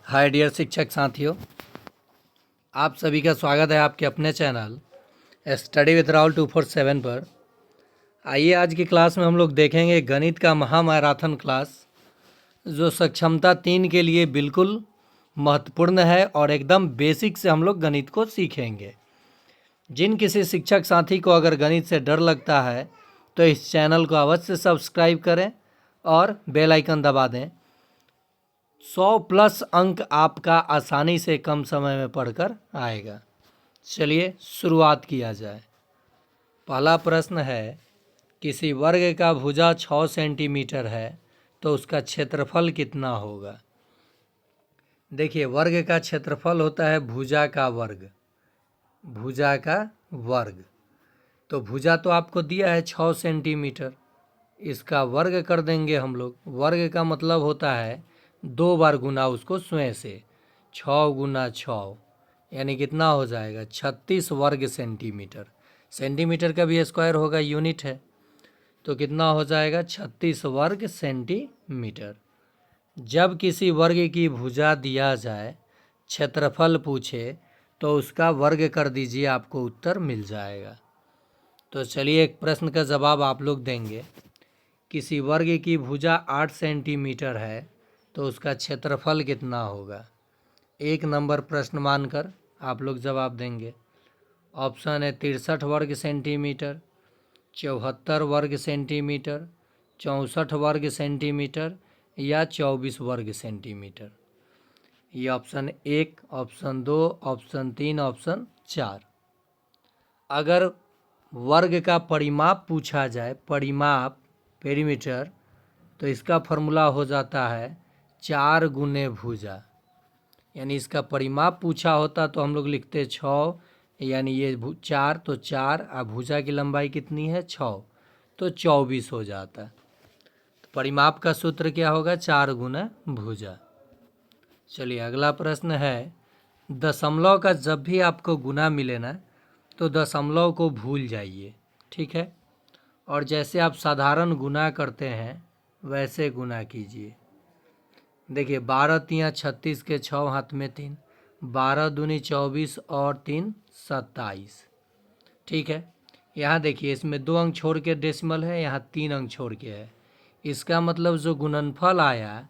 Hi dear शिक्षक साथियों, आप सभी का स्वागत है आपके अपने चैनल स्टडी विद राहुल 247 पर। आइए आज की क्लास में हम लोग देखेंगे गणित का महामैराथन क्लास, जो सक्षमता 3 के लिए बिल्कुल महत्वपूर्ण है और एकदम बेसिक से हम लोग गणित को सीखेंगे। जिन किसी शिक्षक साथी को अगर गणित से डर लगता है तो इस चैनल को अवश्य सब्सक्राइब करें और बेल आइकन दबा दें। 100+ अंक आपका आसानी से कम समय में पढ़कर आएगा। चलिए शुरुआत किया जाए। पहला प्रश्न है, किसी वर्ग का भुजा 6 सेंटीमीटर है तो उसका क्षेत्रफल कितना होगा। देखिए, वर्ग का क्षेत्रफल होता है भुजा का वर्ग। भुजा का वर्ग तो भुजा तो आपको दिया है 6 सेंटीमीटर, इसका वर्ग कर देंगे हम लोग। वर्ग का मतलब होता है 2 बार गुना उसको स्वयं से। 6 गुना 6 यानी कितना हो जाएगा 36 वर्ग सेंटीमीटर। सेंटीमीटर का भी स्क्वायर होगा, यूनिट है, तो कितना हो जाएगा 36 वर्ग सेंटीमीटर। जब किसी वर्ग की भुजा दिया जाए, क्षेत्रफल पूछे, तो उसका वर्ग कर दीजिए, आपको उत्तर मिल जाएगा। तो चलिए एक प्रश्न का जवाब आप लोग देंगे। किसी वर्ग की भुजा 8 सेंटीमीटर है तो उसका क्षेत्रफल कितना होगा। 1 नंबर प्रश्न मानकर आप लोग जवाब देंगे। ऑप्शन है 63 वर्ग सेंटीमीटर, 74 वर्ग सेंटीमीटर, 64 वर्ग सेंटीमीटर या 24 वर्ग सेंटीमीटर। ये ऑप्शन 1, ऑप्शन 2, ऑप्शन 3, ऑप्शन 4। अगर वर्ग का परिमाप पूछा जाए, परिमाप पेरीमीटर, तो इसका फॉर्मूला हो जाता है 4 गुने भुजा। यानी इसका परिमाप पूछा होता तो हम लोग लिखते 6, यानी ये 4 तो 4, और भुजा की लंबाई कितनी है 6, तो 24 हो जाता। तो परिमाप का सूत्र क्या होगा 4 गुना भुजा। चलिए अगला प्रश्न है, दशमलव का जब भी आपको गुना मिले ना, तो दशमलव को भूल जाइए, ठीक है। और जैसे आप साधारण गुना करते हैं वैसे गुना कीजिए। देखिए 12 तियाँ 36 के 6 हाथ में 3, 12 दूनी 24 और 3 27, ठीक है। यहाँ देखिए इसमें 2 अंक छोड़ के डेसिमल है, यहाँ 3 अंक छोड़ के है। इसका मतलब जो गुणनफल आया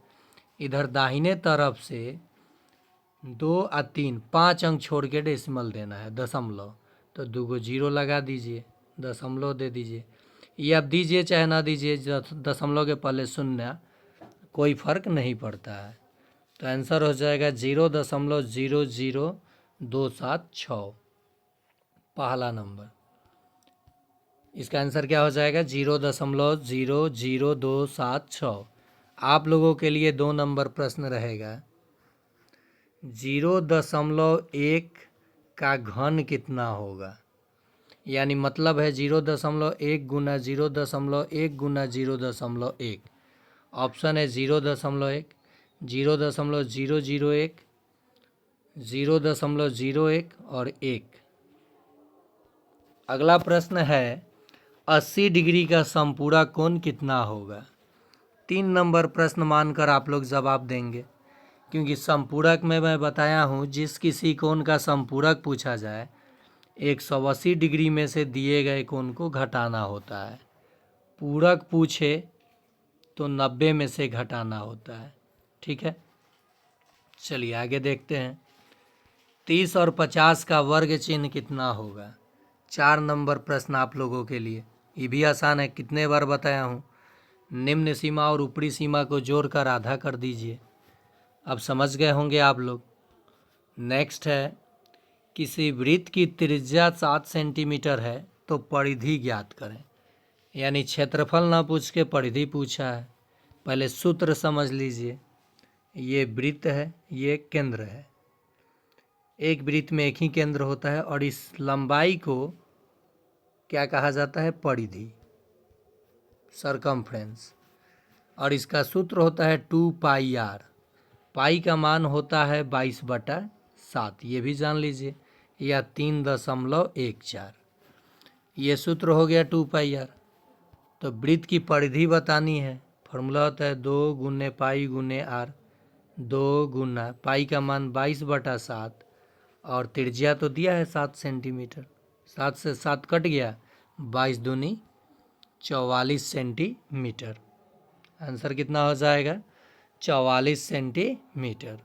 इधर दाहिने तरफ से 2 और 3, 5 अंक छोड़ के डेसिमल देना है, दशमलव, तो 2 को 0 लगा दीजिए, दशमलव दे दीजिए। ये आप दीजिए चाहे ना दीजिए, दशमलव के पहले शून्य, कोई फर्क नहीं पड़ता है। तो आंसर हो जाएगा 0.00276, पहला नंबर। इसका आंसर क्या हो जाएगा 0.00276। आप लोगों के लिए 2 नंबर प्रश्न रहेगा, 0.1 का घन कितना होगा। यानी मतलब है 0.1 गुना 0.1 गुना 0.1। ऑप्शन है 0.1, 0.001, 0.01 और 1। अगला प्रश्न है, 80 डिग्री का समपूरक कोण कितना होगा। 3 नंबर प्रश्न मानकर आप लोग जवाब देंगे, क्योंकि समपूरक में मैं बताया हूँ जिस किसी कोण का समपूरक पूछा जाए 180 डिग्री में से दिए गए कोण को घटाना होता है। पूरक पूछे तो 90 में से घटाना होता है, ठीक है। चलिए आगे देखते हैं, 30 और 50 का वर्ग चिन्ह कितना होगा। 4 नंबर प्रश्न आप लोगों के लिए, ये भी आसान है, कितने बार बताया हूँ। निम्न सीमा और ऊपरी सीमा को जोड़कर आधा कर दीजिए। अब समझ गए होंगे आप लोग। नेक्स्ट है, किसी वृत्त की त्रिज्या 7 सेंटीमीटर है तो परिधि ज्ञात करें। यानी क्षेत्रफल ना पूछ के परिधि पूछा है। पहले सूत्र समझ लीजिए, ये वृत्त है, ये केंद्र है। एक वृत्त में एक ही केंद्र होता है और इस लंबाई को क्या कहा जाता है, परिधि, सरकमफ्रेंस। और इसका सूत्र होता है 2πr। पाई का मान होता है 22/7, ये भी जान लीजिए, या 3.14। ये सूत्र हो गया 2πr। तो वृत्त की परिधि बतानी है, फॉर्मूला होता है 2 गुने पाई गुने आर, 2 गुना पाई का मान 22/7 और त्रिज्या तो दिया है 7 सेंटीमीटर, 7 से 7 कट गया, 22 दूनी 44 सेंटीमीटर। आंसर कितना हो जाएगा? 44 सेंटीमीटर।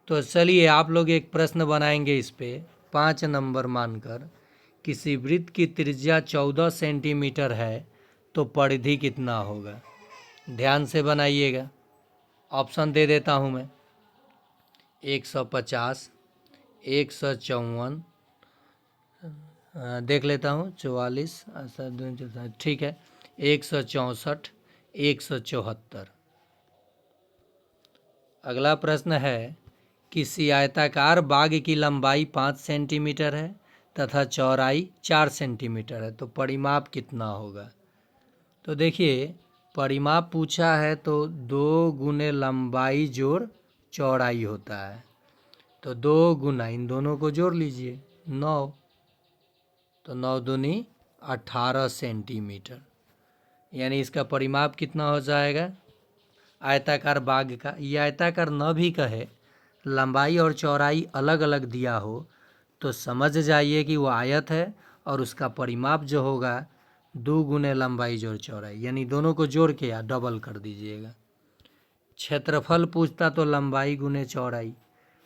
तो चलिए आप लोग एक प्रश्न बनाएंगे इस पे 5 नंबर मानकर। किसी वृत्त की त्रिज्या 14 सेंटीमीटर है तो परिधि कितना होगा? ध्यान से बनाइएगा। ऑप्शन दे देता हूँ मैं, 150, 154, देख लेता हूँ 44, ठीक है, 164, 174। अगला प्रश्न है, किसी आयताकार बाग की लंबाई 5 सेंटीमीटर है तथा चौड़ाई 4 सेंटीमीटर है तो परिमाप कितना होगा? तो देखिए, परिमाप पूछा है तो 2 गुने लंबाई जोड़ चौड़ाई होता है, तो 2 गुना इन दोनों को जोड़ लीजिए 9, तो 9 दूनी 18 सेंटीमीटर, यानी इसका परिमाप कितना हो जाएगा? आयताकार बाग का, ये आयताकार न भी कहे, लंबाई और चौड़ाई अलग अलग दिया हो तो समझ जाइए कि वो आयत है और उसका परिमाप जो होगा 2 गुने लंबाई जोड़ चौड़ाई, यानी दोनों को जोड़ के या डबल कर दीजिएगा। क्षेत्रफल पूछता तो लंबाई गुने चौड़ाई,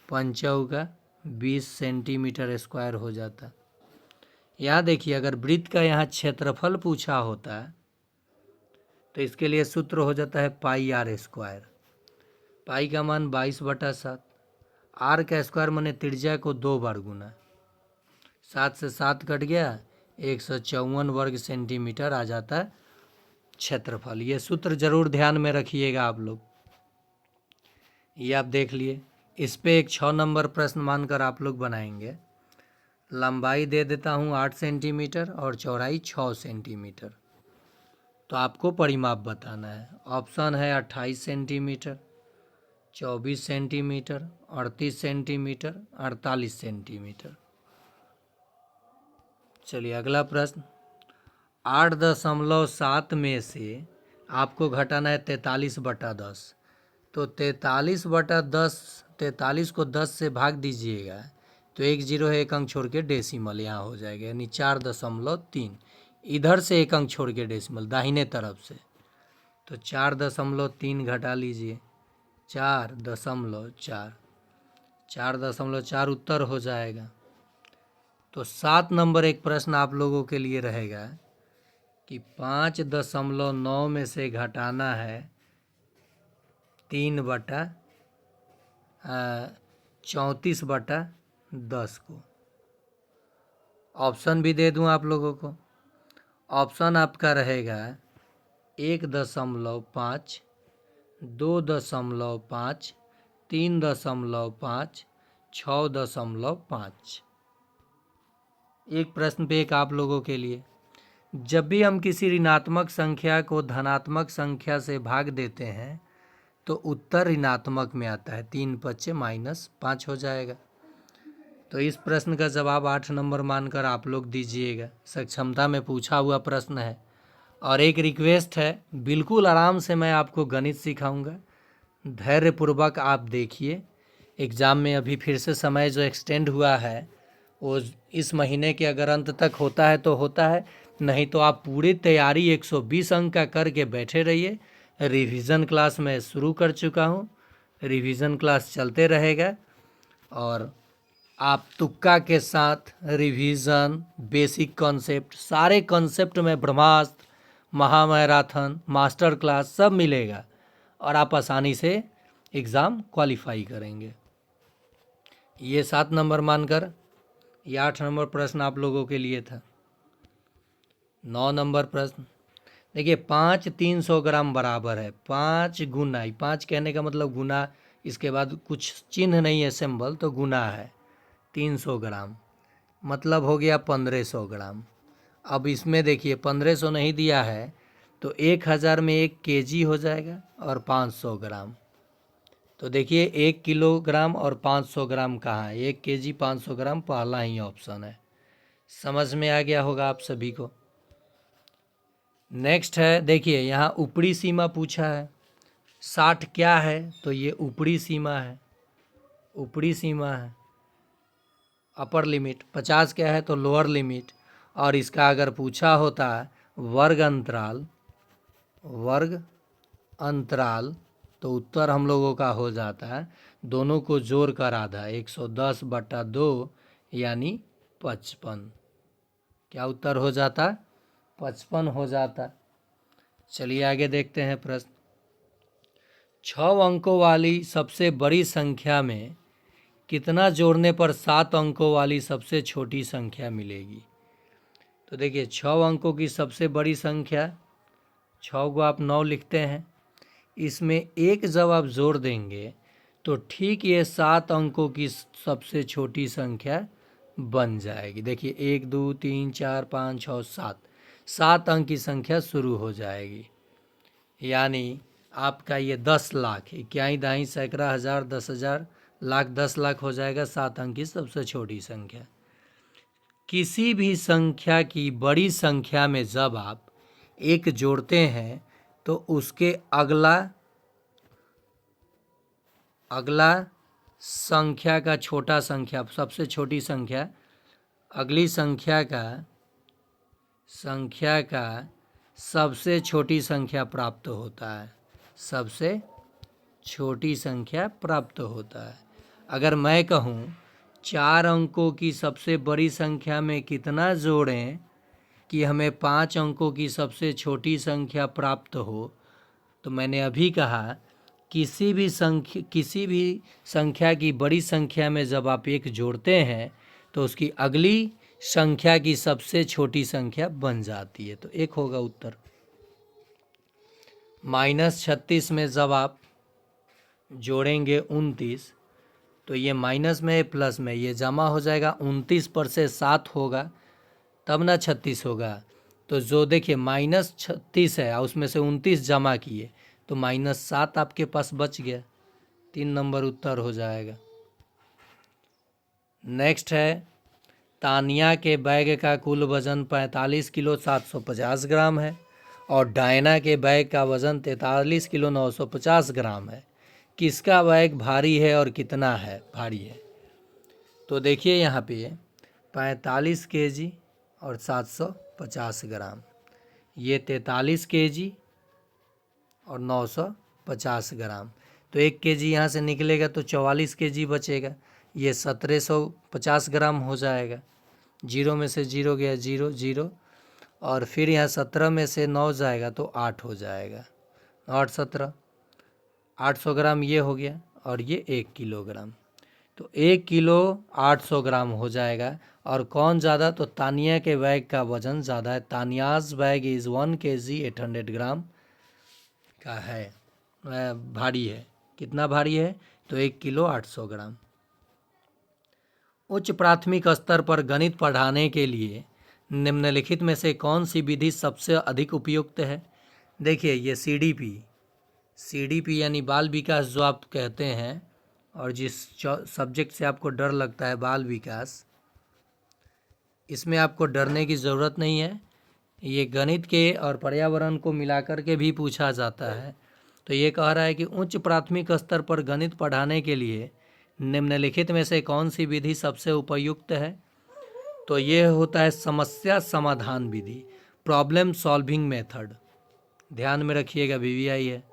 5 का 20 सेंटीमीटर स्क्वायर हो जाता। यहाँ देखिए, अगर वृत्त का यहाँ क्षेत्रफल पूछा होता है तो इसके लिए सूत्र हो जाता है पाई आर स्क्वायर। पाई का मान 22/7, आर का स्क्वायर माने त्रिज्या को 2 बार गुना, 7 से 7 कट गया, 154 वर्ग सेंटीमीटर आ जाता है क्षेत्रफल। ये सूत्र जरूर ध्यान में रखिएगा आप लोग। ये आप देख लिए। इस पे एक 6 नंबर प्रश्न मानकर आप लोग बनाएंगे। लंबाई दे देता हूँ 8 सेंटीमीटर और चौड़ाई 6 सेंटीमीटर, तो आपको परिमाप बताना है। ऑप्शन है 28 सेंटीमीटर, 24 सेंटीमीटर, 38 सेंटीमीटर, 48 सेंटीमीटर। चलिए अगला प्रश्न, 8.7 में से आपको घटाना है 43/10, तो 43/10, 43 को 10 से भाग दीजिएगा तो 1 जीरो है, 1 अंक छोड़ के डेसिमल यहाँ हो जाएगा, यानी 4.3। इधर से 1 अंक छोड़ के डेसिमल दाहिने तरफ से, तो 4.3 घटा लीजिए, 4.4, 4.4 उत्तर हो जाएगा। तो 7 नंबर एक प्रश्न आप लोगों के लिए रहेगा कि 5.9 में से घटाना है 3/34/10 को। ऑप्शन भी दे दूं आप लोगों को। ऑप्शन आपका रहेगा 1.5, 2.5, 3.5, 6.5। एक प्रश्न पे एक आप लोगों के लिए, जब भी हम किसी ऋणात्मक संख्या को धनात्मक संख्या से भाग देते हैं तो उत्तर ऋणात्मक में आता है, 3×5 हो जाएगा। तो इस प्रश्न का जवाब 8 नंबर मानकर आप लोग दीजिएगा। सक्षमता में पूछा हुआ प्रश्न है। और एक रिक्वेस्ट है, बिल्कुल आराम से मैं आपको गणित सिखाऊंगा, धैर्यपूर्वक आप देखिए। एग्ज़ाम में अभी फिर से समय जो एक्सटेंड हुआ है वो इस महीने के अगर अंत तक होता है तो होता है, नहीं तो आप पूरी तैयारी 120 अंक का करके बैठे रहिए। रिवीजन क्लास मैं शुरू कर चुका हूँ, रिवीजन क्लास चलते रहेगा और आप तुक्का के साथ रिवीजन, बेसिक कॉन्सेप्ट, सारे कॉन्सेप्ट में ब्रह्मास्त्र, महामैराथन, मास्टर क्लास सब मिलेगा और आप आसानी से एग्ज़ाम क्वालिफाई करेंगे। ये 7 नंबर मानकर ये 8 नंबर प्रश्न आप लोगों के लिए था। 9 नंबर प्रश्न देखिए, 5 300 ग्राम बराबर है 5 गुना, 5 कहने का मतलब गुना, इसके बाद कुछ चिन्ह नहीं है सिंबल, तो गुना है 300 ग्राम, मतलब हो गया 1500 ग्राम। अब इसमें देखिए 1500 नहीं दिया है तो 1000 में 1 केजी हो जाएगा और 500 ग्राम। तो देखिए 1 किलोग्राम और 500 ग्राम कहाँ है, 1 केजी 500 ग्राम पहला ही ऑप्शन है। समझ में आ गया होगा आप सभी को। नेक्स्ट है, देखिए यहाँ ऊपरी सीमा पूछा है 60 क्या है, तो ये ऊपरी सीमा है, ऊपरी सीमा है, अपर लिमिट। 50 क्या है, तो लोअर लिमिट। और इसका अगर पूछा होता वर्ग अंतराल, वर्ग अंतराल, तो उत्तर हम लोगों का हो जाता है दोनों को जोड़ कर आधा, 110/2 यानी 55। क्या उत्तर हो जाता, 55 हो जाता। चलिए आगे देखते हैं प्रश्न। 6 अंकों वाली सबसे बड़ी संख्या में कितना जोड़ने पर 7 अंकों वाली सबसे छोटी संख्या मिलेगी। तो देखिए 6 अंकों की सबसे बड़ी संख्या, 6 को आप 9 लिखते हैं, इसमें एक जब आप जोड़ देंगे तो ठीक ये 7 अंकों की सबसे छोटी संख्या बन जाएगी। देखिए 1 2 3 4 5 6 7, 7 अंक की संख्या शुरू हो जाएगी। यानी आपका ये 10 लाख, इक्याई दाई सैकड़ा हज़ार 10,000 लाख, 10 लाख हो जाएगा 7 अंक की सबसे छोटी संख्या। किसी भी संख्या की बड़ी संख्या में जब आप एक जोड़ते हैं तो उसके अगला संख्या का छोटा संख्या, सबसे छोटी संख्या, अगली संख्या का सबसे छोटी संख्या प्राप्त होता है, सबसे छोटी संख्या प्राप्त होता है। अगर मैं कहूँ 4 अंकों की सबसे बड़ी संख्या में कितना जोड़ें कि हमें 5 अंकों की सबसे छोटी संख्या प्राप्त हो, तो मैंने अभी कहा किसी भी संख्या की बड़ी संख्या में जब आप एक जोड़ते हैं तो उसकी अगली संख्या की सबसे छोटी संख्या बन जाती है। तो एक होगा उत्तर। -36 में जब आप जोड़ेंगे 29, तो ये माइनस में प्लस में ये जमा हो जाएगा, 29 पर से 7 होगा तब ना 36 होगा। तो जो देखिए -36 है और उसमें से 29 जमा किए तो -7 आपके पास बच गया, 3 नंबर उत्तर हो जाएगा। नेक्स्ट है, तानिया के बैग का कुल वजन 45 किलो 750 ग्राम है और डायना के बैग का वजन 43 किलो 950 ग्राम है। किसका बैग भारी है और कितना है भारी है। तो देखिए यहाँ पे 45 केजी और 750 ग्राम, ये 43 केजी और 950 ग्राम। तो 1 केजी यहाँ से निकलेगा तो 44 केजी बचेगा, ये 1750 ग्राम हो जाएगा। 0 में से 0 गया 0 0, और फिर यहाँ 17 में से 9 जाएगा तो 8 हो जाएगा, 8 17, 800 ग्राम ये हो गया और ये 1 किलोग्राम। तो 1 किलो 800 ग्राम हो जाएगा। और कौन ज़्यादा, तो तानिया के बैग का वजन ज़्यादा है। तानियाज बैग इज़ 1 kg 800 ग्राम का है, भारी है। कितना भारी है, तो 1 किलो 800 ग्राम। उच्च प्राथमिक स्तर पर गणित पढ़ाने के लिए निम्नलिखित में से कौन सी विधि सबसे अधिक उपयुक्त है। देखिए ये CDP यानी बाल विकास जो आप कहते हैं, और जिस सब्जेक्ट से आपको डर लगता है बाल विकास, इसमें आपको डरने की ज़रूरत नहीं है। ये गणित के और पर्यावरण को मिलाकर के भी पूछा जाता है। तो ये कह रहा है कि उच्च प्राथमिक स्तर पर गणित पढ़ाने के लिए निम्नलिखित में से कौन सी विधि सबसे उपयुक्त है। तो ये होता है समस्या समाधान विधि, प्रॉब्लम सॉल्विंग मेथड। ध्यान में रखिएगा, VVI है।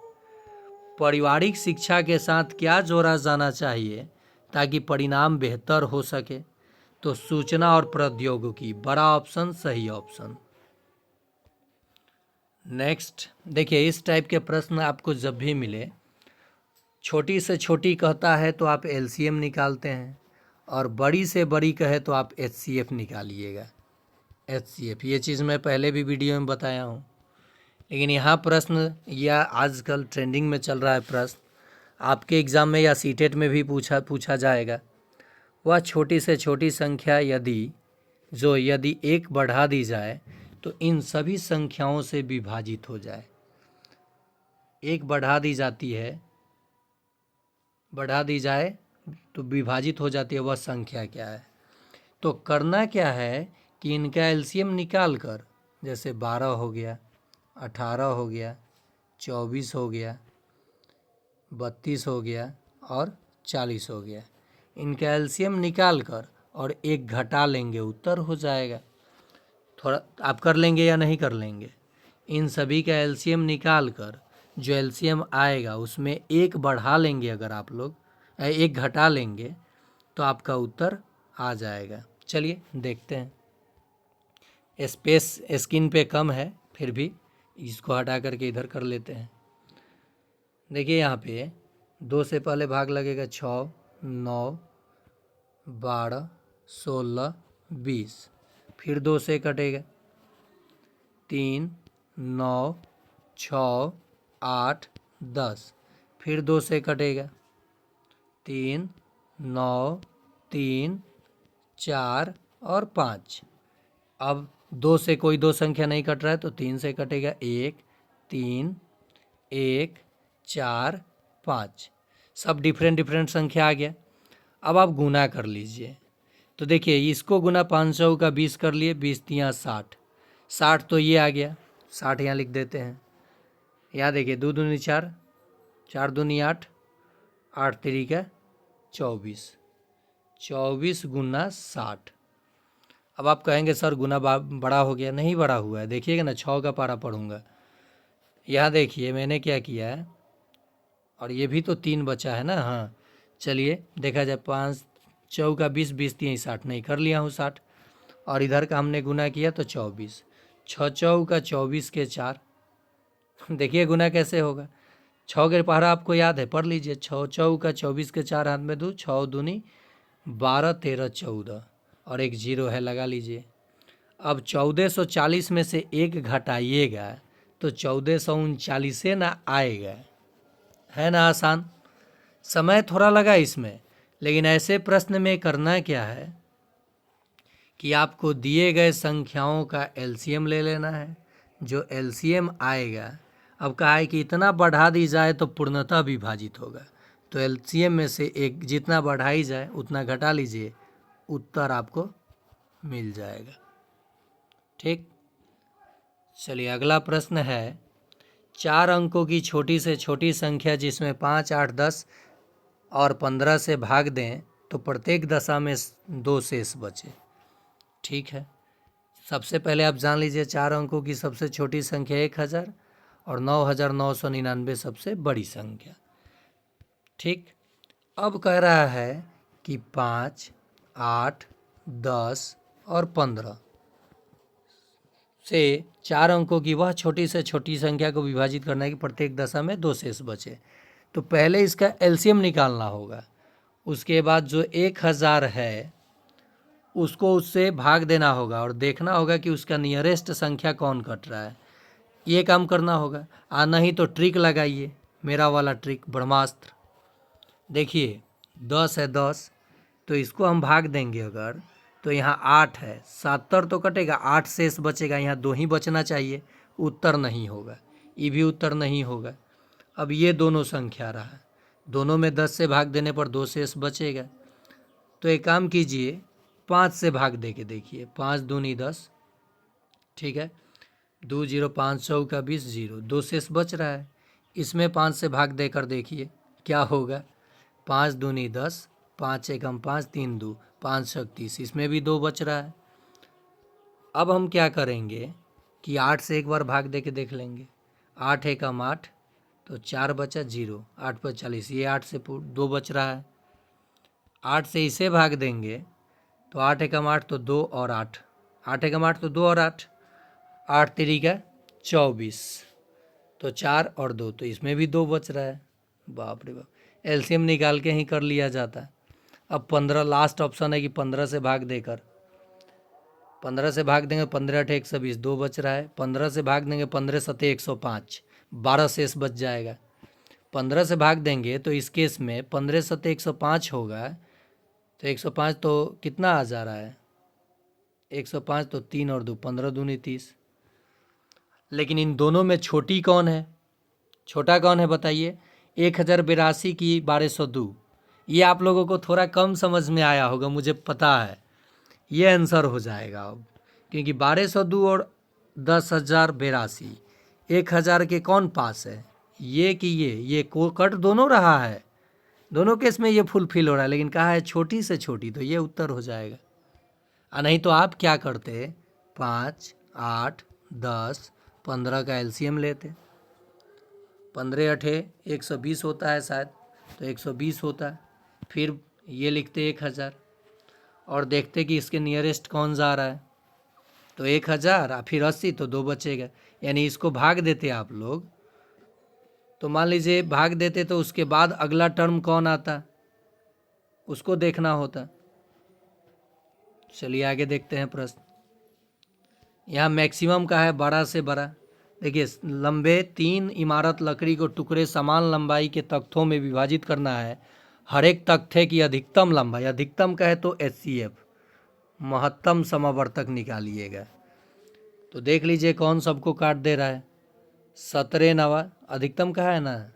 पारिवारिक शिक्षा के साथ क्या जोड़ा जाना चाहिए ताकि परिणाम बेहतर हो सके। तो सूचना और प्रौद्योगिकी, बड़ा ऑप्शन सही ऑप्शन। नेक्स्ट देखिए, इस टाइप के प्रश्न आपको जब भी मिले, छोटी से छोटी कहता है तो आप LCM निकालते हैं, और बड़ी से बड़ी कहे तो आप HCF निकालिएगा। HCF ये चीज़ मैं पहले भी वीडियो में बताया हूँ, लेकिन यहाँ प्रश्न या आजकल ट्रेंडिंग में चल रहा है प्रश्न, आपके एग्ज़ाम में या सीटेट में भी पूछा जाएगा। वह छोटी से छोटी संख्या यदि 1 बढ़ा दी जाए तो इन सभी संख्याओं से विभाजित हो जाए। 1 बढ़ा दी जाए तो विभाजित हो जाती है, वह संख्या क्या है। तो करना क्या है कि इनका LCM निकाल कर, जैसे 12 हो गया, 18 हो गया, 24 हो गया, 32 हो गया और 40 हो गया। इनका एलसीएम निकाल कर और एक घटा लेंगे, उत्तर हो जाएगा। थोड़ा आप कर लेंगे या नहीं कर लेंगे? इन सभी का एलसीएम निकाल कर जो एलसीएम आएगा उसमें एक बढ़ा लेंगे, अगर आप लोग एक घटा लेंगे तो आपका उत्तर आ जाएगा। चलिए देखते हैं। स्पेस स्क्रीन पे कम है, फिर भी इसको हटा करके इधर कर लेते हैं। देखिए यहाँ पे 2 से पहले भाग लगेगा 6, 9, 12, 16, 20, फिर 2 से कटेगा 3, 9, 6, 8, 10, फिर 2 से कटेगा 3, 9, 3, 4 और 5। अब 2 से कोई दो संख्या नहीं कट रहा है तो 3 से कटेगा 1, 3, 1, 4, 5। सब डिफरेंट संख्या आ गया। अब आप गुना कर लीजिए। तो देखिए इसको गुना 500 का 20 कर लिए, 20 तियाँ 60, 60 तो ये आ गया, 60 यहाँ लिख देते हैं। यहाँ देखिए 2 दूनी 4, 4 दूनी 8, 8 तिरिका 24, 24 गुना 60। अब आप कहेंगे सर गुना बड़ा हो गया, नहीं बड़ा हुआ है। देखिएगा ना 6 का पारा पढ़ूंगा। यहाँ देखिए मैंने क्या किया है, और ये भी तो 3 बचा है ना। हाँ चलिए देखा जाए, 5 चौका 20, 20 3 60, नहीं कर लिया हूँ 60, और इधर का हमने गुना किया तो 24, 6 चौका 24 के 4। देखिए गुना कैसे होगा। 6 के पहाड़ा आपको याद है, पढ़ लीजिए। 6 चौका 24 के 4 हाथ में दूँ, 6 दूनी 12, 13, 14 और एक 0 है, लगा लीजिए। अब 1440 में से एक घटाइएगा तो 1439 ना आएगा। है ना आसान? समय थोड़ा लगा इसमें, लेकिन ऐसे प्रश्न में करना क्या है कि आपको दिए गए संख्याओं का एलसीएम ले लेना है। जो एलसीएम आएगा, अब कहा है कि इतना बढ़ा दी जाए तो पूर्णतः विभाजित होगा, तो एलसीएम में से एक जितना बढ़ाई जाए उतना घटा लीजिए, उत्तर आपको मिल जाएगा। ठीक, चलिए अगला प्रश्न है। 4 अंकों की छोटी से छोटी संख्या जिसमें 5, 8, 10 और 15 से भाग दें तो प्रत्येक दशा में 2 शेष बचे। ठीक है, सबसे पहले आप जान लीजिए 4 अंकों की सबसे छोटी संख्या 1000 और 9999 सबसे बड़ी संख्या। ठीक, अब कह रहा है कि 5, 8, 10 और 15 से 4 अंकों की वह छोटी से छोटी संख्या को विभाजित करना है कि प्रत्येक दशा में 2 शेष बचे। तो पहले इसका एलसीएम निकालना होगा, उसके बाद जो 1000 है उसको उससे भाग देना होगा और देखना होगा कि उसका नियरेस्ट संख्या कौन कट रहा है। ये काम करना होगा। नहीं तो ट्रिक लगाइए, मेरा वाला ट्रिक, ब्रह्मास्त्र। देखिए 10 है 10, तो इसको हम भाग देंगे अगर, तो यहाँ 8 है, 70 तो कटेगा, 8 शेष बचेगा, यहाँ 2 ही बचना चाहिए, उत्तर नहीं होगा, ये भी उत्तर नहीं होगा। अब ये दोनों संख्या रहा, दोनों में 10 से भाग देने पर 2 शेष बचेगा। तो एक काम कीजिए, 5 से भाग दे के देखिए, 5 दूनी 10, ठीक है, 2 0, 5 चौका 20, 0, 2 शेष बच रहा है। इसमें 5 से भाग देकर देखिए क्या होगा। 5 दूनी 10, 5 एकम 5, 3 2, 5 छक 30, इसमें भी 2 बच रहा है। अब हम क्या करेंगे कि 8 से एक बार भाग दे के देख लेंगे। 8 एकम 8, तो 4 बचा 0, 8 पर 40, ये 8 से 2 बच रहा है। 8 से इसे भाग देंगे तो 8 एकम 8, तो 2 और 8, 8 एकम 8 तो 2 और 8, 8 तिरिका 24, तो 4 और 2, तो इसमें भी 2 बच रहा है। बाप रे बाप, एलसीएम निकाल के ही कर लिया जाता है। अब 15 लास्ट ऑप्शन है कि 15 से भाग देकर, 15 से भाग देंगे, 15 8 120, 2 बच रहा है। 15 से भाग देंगे, 15 7 105, 12 शेष बच जाएगा। 15 से भाग देंगे तो इस केस में 15 7 105 होगा, तो 105 तो कितना आ जा रहा है, 105 तो 3 और 2, 15 दूनी 30। लेकिन इन दोनों में छोटी कौन है, छोटा कौन है बताइए। 1082 की 1202, ये आप लोगों को थोड़ा कम समझ में आया होगा, मुझे पता है। ये आंसर हो जाएगा अब, क्योंकि 1202 और 10,082, 1000 के कौन पास है, ये कि ये को कट दोनों रहा है, दोनों केस में ये फुलफिल हो रहा है, लेकिन कहा है छोटी से छोटी, तो ये उत्तर हो जाएगा। नहीं तो आप क्या करते, 5, 8, 10, 15 का एलसीएम लेते, 15 8 120 होता है शायद, तो 120 होता है, फिर ये लिखते 1000 और देखते कि इसके नियरेस्ट कौन जा रहा है, तो 1000 फिर 80, तो 2 बचेगा, यानी इसको भाग देते आप लोग, तो मान लीजिए भाग देते तो उसके बाद अगला टर्म कौन आता उसको देखना होता। चलिए आगे देखते हैं प्रश्न। यहाँ मैक्सिमम का है बड़ा से बड़ा। देखिए, लंबे 3 इमारत लकड़ी को टुकड़े समान लंबाई के तख्तों में विभाजित करना है। हर एक तख्ते की अधिकतम लंबाई, अधिकतम का है तो HCF, महत्तम समावर्तक निकालिएगा। तो देख लीजिए कौन सबको काट दे रहा है, 17 नवा, अधिकतम का है ना,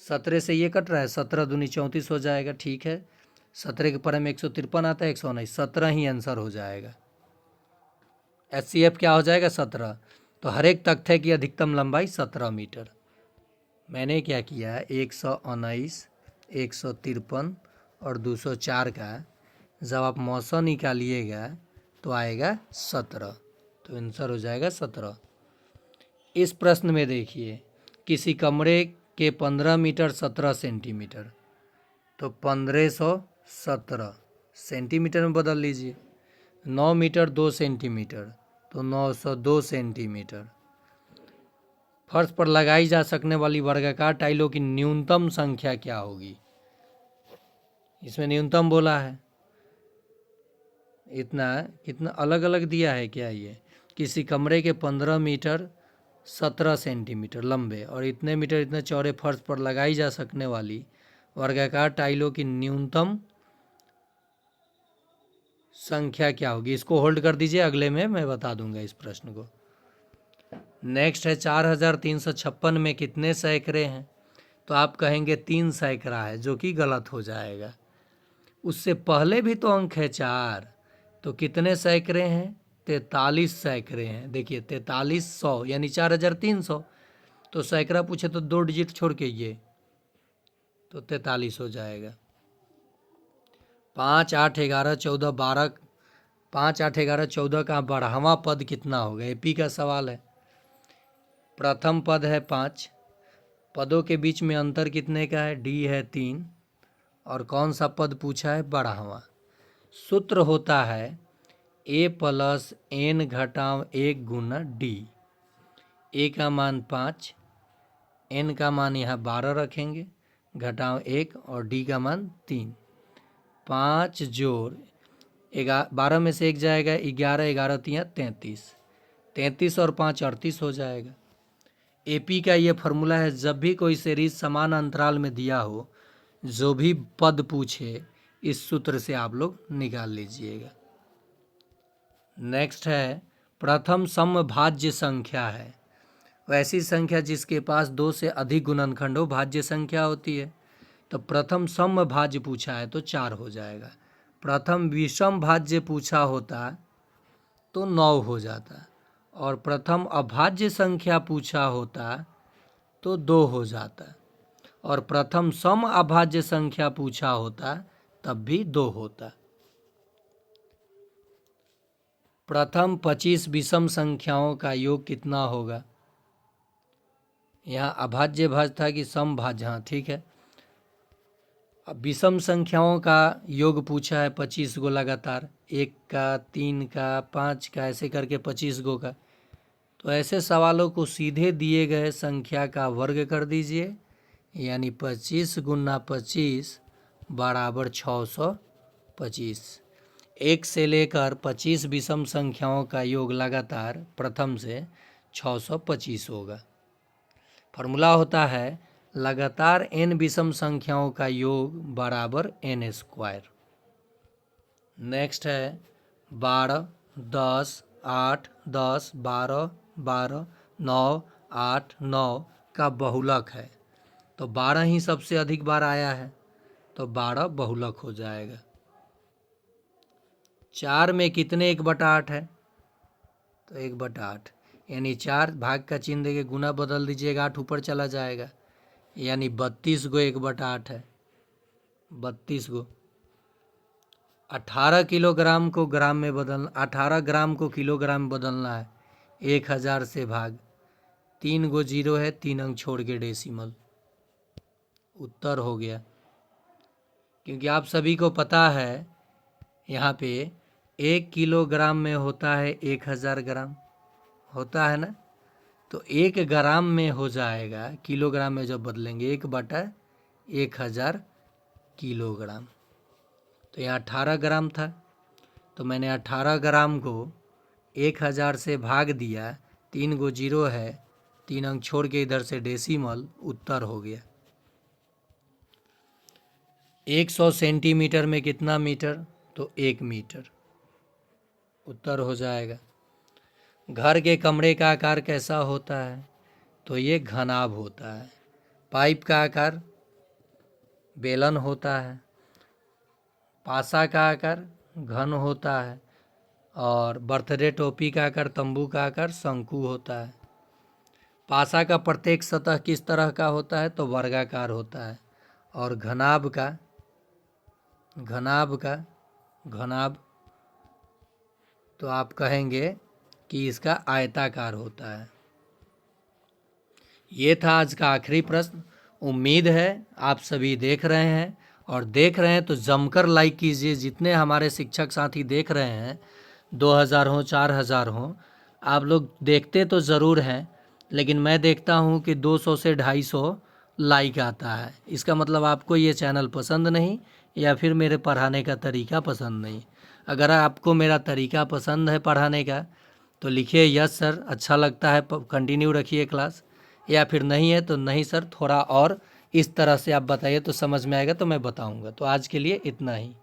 17 से ये कट रहा है, 17 दूनी 34 हो जाएगा, ठीक है। 17 के पर में 153 आता है, 119, 17 ही आंसर हो जाएगा। HCF क्या हो जाएगा, 17। तो हर एक तख्ते की अधिकतम लंबाई 17 मीटर। मैंने क्या किया, 119, 153 और 204 का जब आप मौसा निकालिएगा तो आएगा 17, तो आंसर हो जाएगा 17। इस प्रश्न में देखिए, किसी कमरे के 15 मीटर 17 सेंटीमीटर, तो 1517 सेंटीमीटर में बदल लीजिए। 9 मीटर 2 सेंटीमीटर, तो 902 सेंटीमीटर। फर्श पर लगाई जा सकने वाली वर्गाकार टाइलों की न्यूनतम संख्या क्या होगी, इसमें न्यूनतम बोला है, इतना कितना अलग अलग दिया है क्या, ये किसी कमरे के 15 मीटर 17 सेंटीमीटर लंबे और इतने मीटर इतने चौड़े फर्श पर लगाई जा सकने वाली वर्गाकार टाइलों की न्यूनतम संख्या क्या होगी। इसको होल्ड कर दीजिए, अगले में मैं बता दूंगा इस प्रश्न को। नेक्स्ट है 4356 में कितने सैकड़े हैं, तो आप कहेंगे 3 सैकड़ा है, जो कि गलत हो जाएगा। उससे पहले भी तो अंक है 4, तो कितने सैकड़े हैं, 43 सैकड़े हैं। देखिए 4300 यानी 4300, तो सैकड़ा पूछे तो 2 डिजिट छोड़ के ये, तो 43 हो जाएगा। 5, 8, 11, 14, 12, 5, 8, 11, 14 का 12वां पद कितना होगा, AP का सवाल है। प्रथम पद है 5, पदों के बीच में अंतर कितने का है, D है 3, और कौन सा पद पूछा है, 12वां। सूत्र होता है A + N - 1 Guna D। A का मान 5, N का मान यहाँ 12 रखेंगे, घटाव 1 और D का मान 3। 5 जोड़ 12 में से 1 जाएगा, 11, 11 तियाँ 33, 33 और 5 38 हो जाएगा। AP का ये फार्मूला है, जब भी कोई सीरीज समान अंतराल में दिया हो, जो भी पद पूछे इस सूत्र से आप लोग निकाल लीजिएगा। नेक्स्ट है प्रथम समभाज्य संख्या है, वैसी संख्या जिसके पास 2 से अधिक गुणनखंड हो भाज्य संख्या होती है। तो प्रथम समभाज्य पूछा है तो 4 हो जाएगा। प्रथम विषम भाज्य पूछा होता तो 9 हो जाता, और प्रथम अभाज्य संख्या पूछा होता तो 2 हो जाता, और प्रथम सम अभाज्य संख्या पूछा होता तब भी 2 होता। प्रथम 25 विषम संख्याओं का योग कितना होगा, यहाँ अभाज्य भाज्य था कि सम भाज्य, हाँ ठीक है। अब विषम संख्याओं का योग पूछा है 25 गो लगातार, 1 का 3 का 5 का ऐसे करके 25 गो का। तो ऐसे सवालों को सीधे दिए गए संख्या का वर्ग कर दीजिए, यानी 25 गुना 25 बराबर 625। 1 से लेकर 25 विषम संख्याओं का योग लगातार प्रथम से 625 होगा। फार्मूला होता है लगातार n विषम संख्याओं का योग बराबर n²। नेक्स्ट है 12, 10, 8, 10, 12, 12, 9, 8, 9 का बहुलक है, तो 12 ही सबसे अधिक बार आया है, तो 12 बहुलक हो जाएगा। 4 में कितने 1/8 है, तो 1/8। यानी 4 भाग का चिन्ह देके गुना बदल दीजिएगा, 8 ऊपर चला जाएगा, यानी 32 गो 1/8 है, 32 गो। 18 किलोग्राम को ग्राम में बदलना, 18 ग्राम को किलोग्राम में बदलना है, 1000 से भाग, 3 गो 0 है, 3 अंक छोड़ के डेसिमल, उत्तर हो गया। क्योंकि आप सभी को पता है यहाँ पे 1 किलोग्राम में होता है 1000 ग्राम, होता है ना, तो 1 ग्राम में हो जाएगा, किलोग्राम में जब बदलेंगे 1/1000 किलोग्राम। तो यहाँ 18 ग्राम था, तो मैंने 18 ग्राम को 1000 से भाग दिया, 3 गो 0 है, 3 अंक छोड़ के इधर से डेसिमल, उत्तर हो गया। 100 सेंटीमीटर में कितना मीटर, तो 1 मीटर, उत्तर हो जाएगा। घर के कमरे का आकार कैसा होता है, तो ये घनाभ होता है। पाइप का आकार बेलन होता है, पासा का आकार घन होता है, और बर्थडे टोपी का आकार, तंबू का आकार शंकु होता है। पासा का प्रत्येक सतह किस तरह का होता है, तो वर्गाकार होता है, और घनाभ घनाभ तो आप कहेंगे कि इसका आयताकार होता है। ये था आज का आखिरी प्रश्न। उम्मीद है आप सभी देख रहे हैं, और देख रहे हैं तो जमकर लाइक कीजिए। जितने हमारे शिक्षक साथी देख रहे हैं, 2000 हो 4000 हो, आप लोग देखते तो ज़रूर हैं, लेकिन मैं देखता हूं कि 200 से 250 लाइक आता है। इसका मतलब आपको ये चैनल पसंद नहीं, या फिर मेरे पढ़ाने का तरीका पसंद नहीं। अगर आपको मेरा तरीका पसंद है पढ़ाने का, तो लिखिए यस सर, अच्छा लगता है, कंटिन्यू रखिए क्लास, या फिर नहीं है तो नहीं सर, थोड़ा और इस तरह से आप बताइए तो समझ में आएगा, तो मैं बताऊंगा। तो आज के लिए इतना ही।